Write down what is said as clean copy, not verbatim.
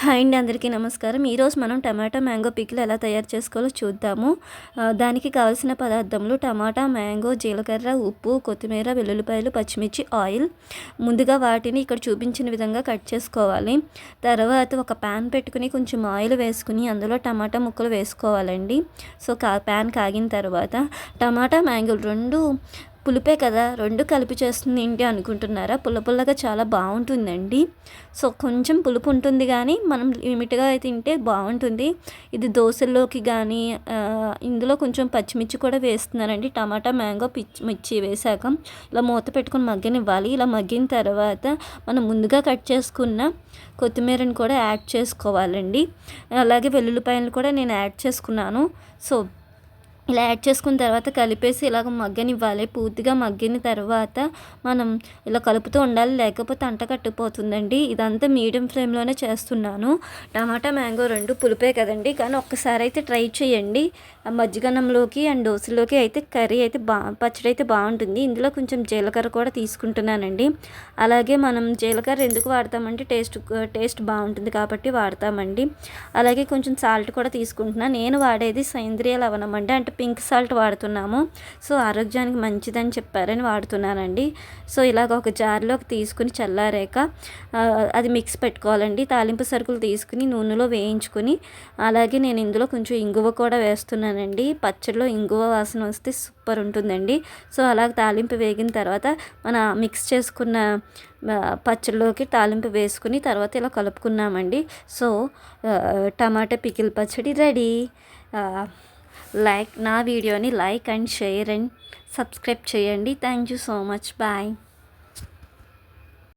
Hi అండి, అందరికీ నమస్కారం. ఈరోజు మనం టమాటా మ్యాంగో పికిల్ ఎలా తయారు చేసుకోవాలో చూద్దాము. దానికి కావాల్సిన పదార్థములు టమాటా, మ్యాంగో, జీలకర్ర, ఉప్పు, కొత్తిమీర, వెల్లుల్లిపాయలు, పచ్చిమిర్చి, ఆయిల్. ముందుగా వాటిని ఇక్కడ చూపించిన విధంగా కట్ చేసుకోవాలి. తర్వాత ఒక ప్యాన్ పెట్టుకుని కొంచెం ఆయిల్ వేసుకుని అందులో టమాటా ముక్కలు వేసుకోవాలండి. సో ప్యాన్ కాగిన తర్వాత టమాటా, మ్యాంగోలు రెండు పులిపే కదా, రెండు కలిపి చేస్తుంది ఏంటి అనుకుంటున్నారా? పుల్లగా చాలా బాగుంటుందండి. సో కొంచెం పులుపు ఉంటుంది కానీ మనం లిమిట్గా అయితే తింటే బాగుంటుంది. ఇది దోశల్లోకి కానీ ఇందులో కొంచెం పచ్చిమిర్చి కూడా వేస్తున్నారండి. టమాటా, మ్యాంగో, మిర్చి వేసాక ఇలా మూత పెట్టుకుని మగ్గనివ్వాలి. ఇలా మగ్గిన తర్వాత మనం ముందుగా కట్ చేసుకున్న కొత్తిమీరని కూడా యాడ్ చేసుకోవాలండి. అలాగే వెల్లుల్లిపాయలు కూడా నేను యాడ్ చేసుకున్నాను. సో ఇలా యాడ్ చేసుకున్న తర్వాత కలిపేసి ఇలాగ మగ్గనివ్వాలి. పూర్తిగా మగ్గిన తర్వాత మనం ఇలా కలుపుతూ ఉండాలి, లేకపోతే అంట కట్టుకుపోతుందండి. ఇదంతా మీడియం ఫ్లేమ్లోనే చేస్తున్నాను. టమాటా, మ్యాంగో రెండు పులిపే కదండి, కానీ ఒక్కసారి అయితే ట్రై చేయండి. మజ్జిగన్నంలోకి అండ్ దోశలోకి అయితే కర్రీ అయితే పచ్చడి అయితే బాగుంటుంది. ఇందులో కొంచెం జీలకర్ర కూడా తీసుకుంటున్నానండి. అలాగే మనం జీలకర్ర ఎందుకు వాడతామంటే టేస్ట్ బాగుంటుంది కాబట్టి వాడతామండి. అలాగే కొంచెం సాల్ట్ కూడా తీసుకుంటున్నాను. నేను వాడేది సేంద్రియ లవణం అంటే పింక్ సాల్ట్ వాడుతున్నాము. సో ఆరోగ్యానికి మంచిదని చెప్పారని వాడుతున్నానండి. సో ఇలాగ ఒక జార్లోకి తీసుకుని చల్లారాక అది మిక్స్ పెట్టుకోవాలండి. తాలింపు సరుకులు తీసుకుని నూనెలో వేయించుకొని, అలాగే నేను ఇందులో కొంచెం ఇంగువ కూడా వేస్తున్నానండి. పచ్చడిలో ఇంగువ వాసన వస్తే సూపర్ ఉంటుందండి. సో అలాగ తాలింపు వేగిన తర్వాత మన మిక్స్ చేసుకున్న పచ్చడిలోకి తాలింపు వేసుకుని తర్వాత ఇలా కలుపుకున్నామండి. సో టమాటా పికిల్ పచ్చడి రెడీ. నా వీడియోని like and share and subscribe చేయండి. Thank you so much. Bye.